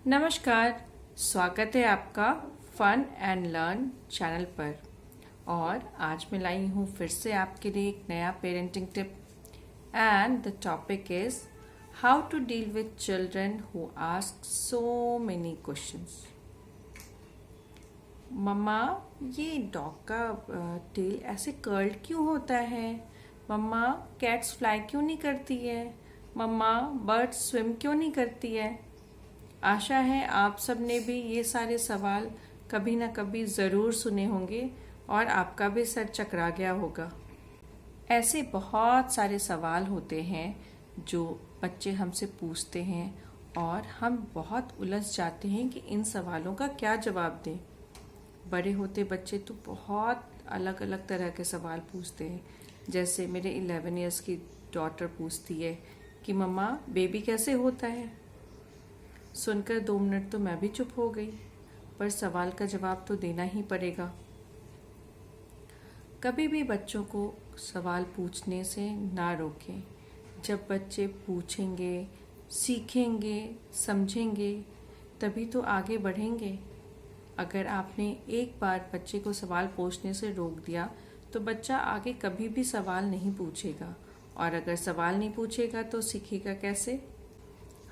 नमस्कार। स्वागत है आपका फन एंड लर्न चैनल पर। और आज मैं लाई हूँ फिर से आपके लिए एक नया parenting tip and the topic is how to deal with children who ask so many questions. मम्मा, ये डॉग का टेल ऐसे कर्ल्ड क्यों होता है? मम्मा, कैट्स फ्लाई क्यों नहीं करती है? मम्मा, बर्ड्स स्विम क्यों नहीं करती है? आशा है आप सब ने भी ये सारे सवाल कभी ना कभी ज़रूर सुने होंगे और आपका भी सर चकरा गया होगा। ऐसे बहुत सारे सवाल होते हैं जो बच्चे हमसे पूछते हैं और हम बहुत उलझ जाते हैं कि इन सवालों का क्या जवाब दें। बड़े होते बच्चे तो बहुत अलग अलग तरह के सवाल पूछते हैं। जैसे मेरे 11 इयर्स की डॉटर पूछती है कि मम्मा, बेबी कैसे होता है? सुनकर 2 मिनट तो मैं भी चुप हो गई, पर सवाल का जवाब तो देना ही पड़ेगा। कभी भी बच्चों को सवाल पूछने से ना रोकें। जब बच्चे पूछेंगे, सीखेंगे, समझेंगे, तभी तो आगे बढ़ेंगे। अगर आपने एक बार बच्चे को सवाल पूछने से रोक दिया तो बच्चा आगे कभी भी सवाल नहीं पूछेगा, और अगर सवाल नहीं पूछेगा तो सीखेगा कैसे?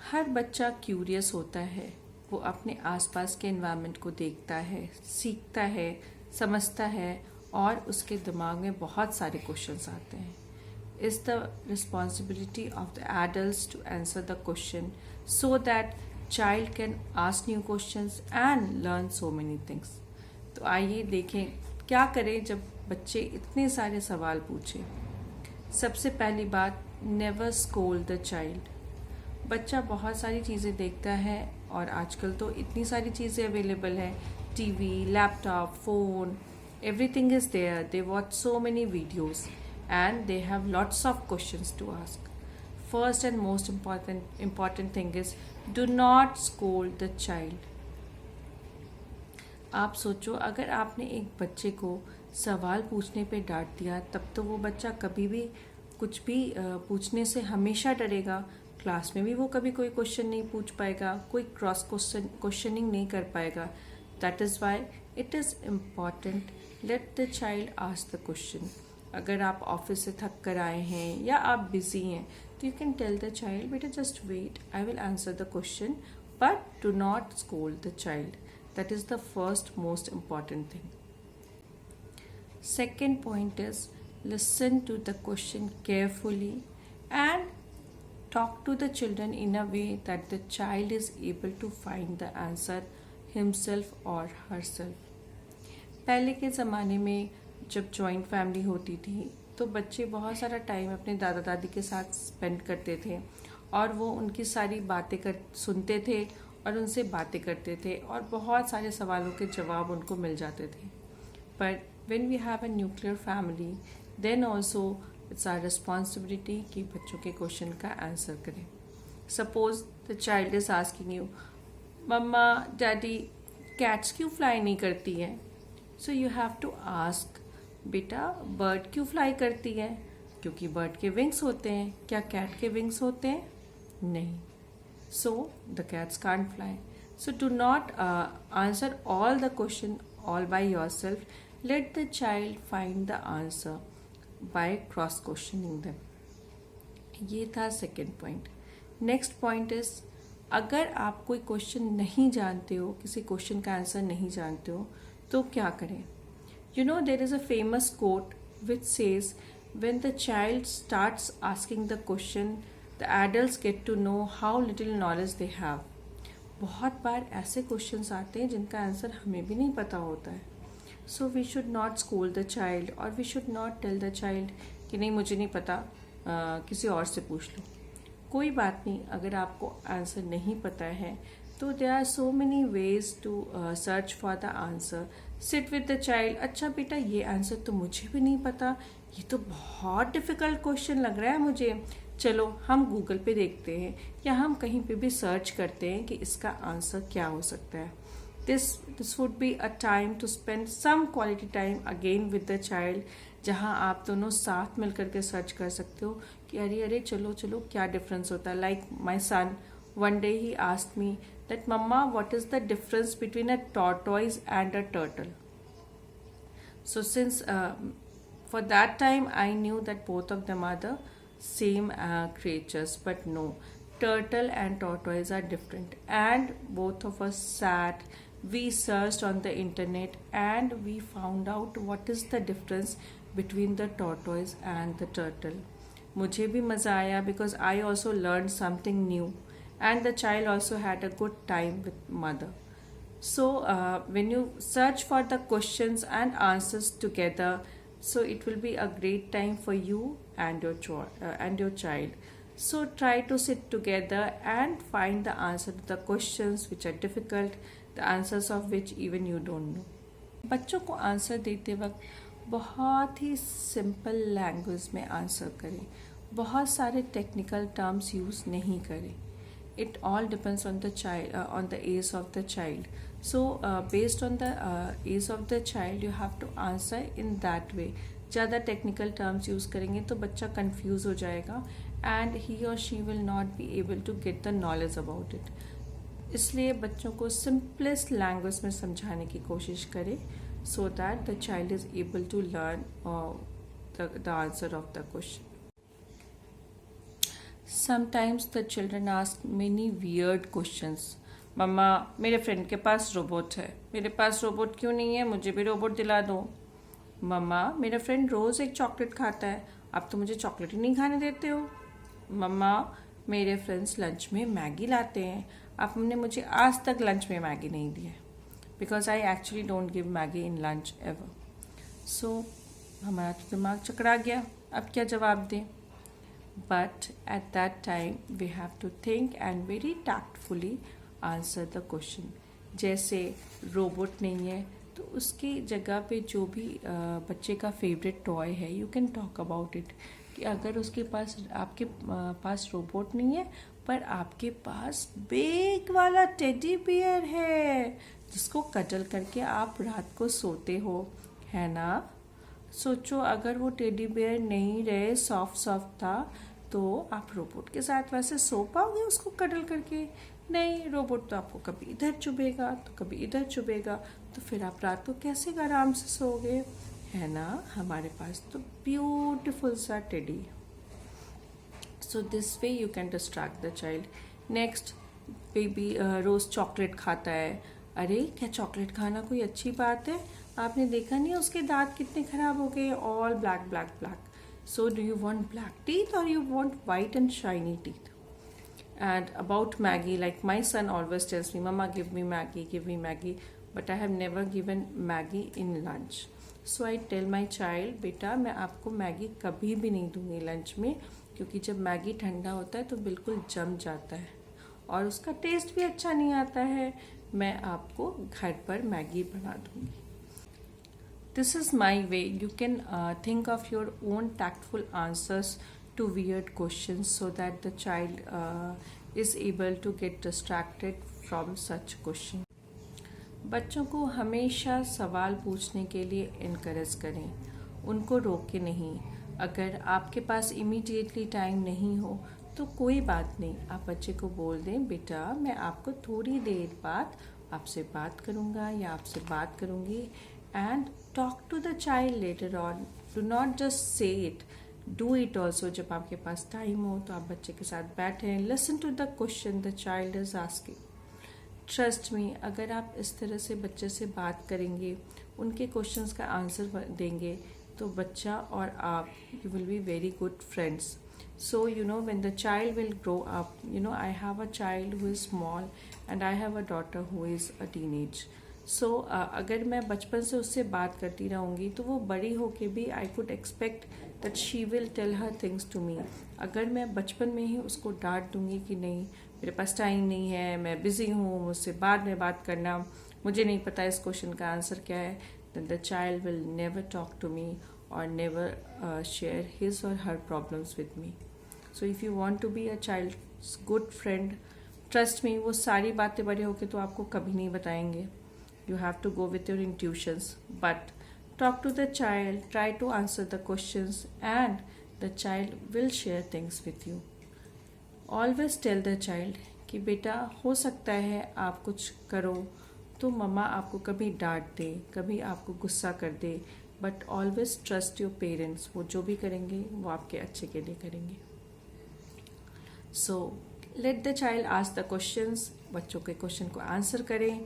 हर बच्चा क्यूरियस होता है। वो अपने आसपास के एनवायरनमेंट को देखता है, सीखता है, समझता है और उसके दिमाग में बहुत सारे क्वेश्चंस आते हैं। It's the responsibility of the adults to answer the question so that child can ask new questions and learn so many things. तो आइए देखें क्या करें जब बच्चे इतने सारे सवाल पूछें। सबसे पहली बात, नेवर स्कोल्ड द चाइल्ड। बच्चा बहुत सारी चीज़ें देखता है और आजकल तो इतनी सारी चीज़ें अवेलेबल है, TV, laptop, phone, everything is there. They watch so many videos and they have lots of questions to ask. First and most important thing is do not scold the child. आप सोचो, अगर आपने एक बच्चे को सवाल पूछने पे डांट दिया तब तो वो बच्चा कभी भी कुछ भी पूछने से हमेशा डरेगा। क्लास में भी वो कभी कोई क्वेश्चन नहीं पूछ पाएगा, कोई क्रॉस क्वेश्चनिंग नहीं कर पाएगा। That is why it is important let the child ask the question. अगर आप ऑफिस से थक कर आए हैं या आप बिजी हैं तो you can tell the child, बेटा just wait, I will answer the question, but do not scold the child. That is the first most important thing. Second point is listen to the question carefully and talk to the children in a way that the child is able to find the answer himself or herself. पहले के ज़माने में जब joint family होती थी तो बच्चे बहुत सारा टाइम अपने दादा दादी के साथ स्पेंड करते थे और वो उनकी सारी बातें सुनते थे और उनसे बातें करते थे और बहुत सारे सवालों के जवाब उनको मिल जाते थे। पर when we have a nuclear family, then also it's our responsibility कि बच्चों के क्वेश्चन का आंसर करें। Suppose the child is asking you, mamma, daddy, cats क्यों फ्लाई नहीं करती है? So you have to ask, बेटा बर्ड क्यों फ्लाई करती है? क्योंकि बर्ड के विंग्स होते हैं। क्या कैट के विंग्स होते हैं? नहीं। So the cats can't fly. So do not answer all the question all by yourself. Let the child find the answer by cross questioning them. ये था second point. Next point is, अगर आप कोई question नहीं जानते हो, किसी question का आंसर नहीं जानते हो, तो क्या करें? You know, there is a famous quote which says, when the child starts asking the question the adults get to know how little knowledge they have. बहुत बार ऐसे क्वेश्चंस आते हैं जिनका आंसर हमें भी नहीं पता होता है। So we should not scold the child और we should not tell the child कि नहीं मुझे नहीं पता, किसी और से पूछ लो। कोई बात नहीं, अगर आपको आंसर नहीं पता है तो there are so many ways to search for the answer. Sit with the child, अच्छा बेटा ये आंसर तो मुझे भी नहीं पता, ये तो बहुत डिफ़िकल्ट क्वेश्चन लग रहा है मुझे, चलो हम गूगल पे देखते हैं या हम कहीं पे भी सर्च करते हैं कि इसका आंसर क्या हो सकता है। This would be a time to spend some quality time again with the child, जहाँ आप दोनों साथ मिल करके सर्च कर सकते हो कि अरे अरे चलो चलो क्या डिफरेंस होता है। Like my son One day he asked me that, Mama, what is the difference between a tortoise and a turtle? So since for that time I knew that both of them are the same creatures, but no, turtle and tortoise are different. And both of us sat, we searched on the internet, and we found out what is the difference between the tortoise and the turtle. मुझे भी मज़ा आया because I also learned something new, and the child also had a good time with mother. So when you search for the questions and answers together, so it will be a great time for you and your child. So try to sit together and find the answer to the questions which are difficult, the answers of which even you don't know. बच्चों को answer देते वक्त बहुत ही simple language में answer करें, बहुत सारे technical terms use नहीं करें. It all depends on the child, on the age of the child. So based on the age of the child, you have to answer in that way. ज़्यादा technical terms use करेंगे तो बच्चा confuse हो जाएगा, and he और she will not be able to get the knowledge about it. इसलिए बच्चों को सिंपलेस्ट लैंग्वेज में समझाने की कोशिश करें, so that the child is able to learn the answer of the question. Sometimes the children ask many weird questions. मम्मा, मेरे friend के पास रोबोट है, मेरे पास रोबोट क्यों नहीं है, मुझे भी रोबोट दिला दो. मम्मा, मेरा फ्रेंड रोज़ एक चॉकलेट खाता है, आप तो मुझे चॉकलेट ही नहीं खाने देते हो. मम्मा, मेरे फ्रेंड्स लंच में मैगी लाते हैं, आपने मुझे आज तक लंच में मैगी नहीं दी है. Because I actually don't give Maggi in lunch ever. So हमारा तो दिमाग चकरा गया, अब क्या जवाब दें. But at that time we have to think and very tactfully answer the question. जैसे रोबोट नहीं है तो उसकी जगह पे जो भी बच्चे का फेवरेट टॉय है, you can talk about it. कि अगर उसके पास, आपके पास रोबोट नहीं है पर आपके पास बिग वाला टेडी बियर है जिसको कटल करके आप रात को सोते हो, है ना. सोचो अगर वो टेडी बियर नहीं रहे, सॉफ्ट सॉफ्ट था, तो आप रोबोट के साथ वैसे सो पाओगे उसको कडल करके? नहीं, रोबोट तो आपको कभी इधर चुभेगा तो कभी इधर चुभेगा, तो फिर आप रात को कैसे आराम से सोओगे, है ना. हमारे पास तो ब्यूटीफुल सा teddy. So this way you can distract the child. Next, baby रोज़ चॉकलेट खाता है. अरे क्या चॉकलेट खाना कोई अच्छी बात है? आपने देखा नहीं उसके दांत कितने खराब हो गए, all black black black. So do you want black teeth or you want white and shiny teeth? And about Maggie, like my son always tells me, Mama, give me Maggie, but I have never given Maggie in lunch. So I tell my child, बेटा मैं आपको Maggi कभी भी नहीं दूंगी lunch में, क्योंकि जब मैगी ठंडा होता है तो बिल्कुल जम जाता है और उसका टेस्ट भी अच्छा नहीं आता है. मैं आपको घर पर मैगी बना दूंगी. This is my way. You can think of your own tactful answers to weird questions so that the child is able to get distracted from such questions. बच्चों को हमेशा सवाल पूछने के लिए इनकरेज करें, उनको रोके नहीं. अगर आपके पास इमीडिएटली टाइम नहीं हो तो कोई बात नहीं, आप बच्चे को बोल दें, बेटा मैं आपको थोड़ी देर बाद आपसे बात करूँगा या आपसे बात करूँगी. And talk to the child later on. Do not just say it. Do it also. जब आपके पास टाइम हो तो आप बच्चे के साथ बैठें. Listen to the question the child is asking. Trust me, अगर आप इस तरह से बच्चे से बात करेंगे, उनके क्वेश्चंस का आंसर देंगे, तो बच्चा और आप, you will be very good friends. So when the child will grow up, I have a child who is small and I have a daughter who is a teenage. सो अगर मैं बचपन से उससे बात करती रहूँगी तो वो बड़ी होके भी I could expect that she will tell her things to me. अगर मैं बचपन में ही उसको डांट दूँगी कि नहीं मेरे पास टाइम नहीं है, मैं बिज़ी हूँ, मुझसे बाद में बात करना, मुझे नहीं पता इस क्वेश्चन का आंसर क्या है, then the child will never talk to me or never share his or her problems with me. So if you want to be a child's good friend, trust me, वो सारी बातें बड़े होके तो आपको कभी नहीं बताएंगे. You have to go with your intuitions, but talk to the child, try to answer the questions, and the child will share things with you. Always tell the child कि बेटा हो सकता है आप कुछ करो तो मम्मा आपको कभी डांट दे, कभी आपको गुस्सा कर दे, but always trust your parents, वो जो भी करेंगे वो आपके अच्छे के लिए करेंगे। So let the child ask the questions, बच्चों के क्वेश्चन को आंसर करें,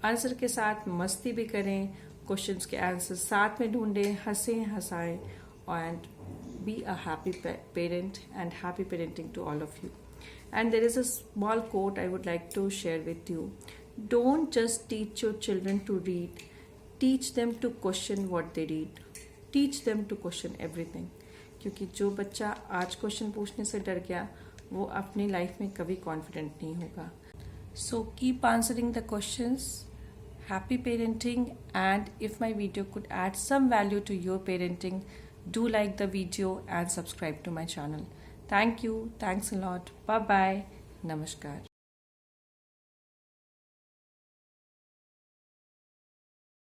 आंसर के साथ मस्ती भी करें, क्वेश्चंस के आंसर साथ में ढूंढें, हंसें हंसाएं, and be a happy parent and happy parenting to all of you. And there is a small quote I would like to share with you. Don't just teach your children to read, teach them to question what they read. Teach them to question everything. क्योंकि जो बच्चा आज question पूछने से डर गया वो अपनी लाइफ में कभी कॉन्फिडेंट नहीं होगा। So keep answering the questions. Happy parenting, and if my video could add some value to your parenting, do like the video and subscribe to my channel. Thank you. Thanks a lot. Bye bye. Namaskar.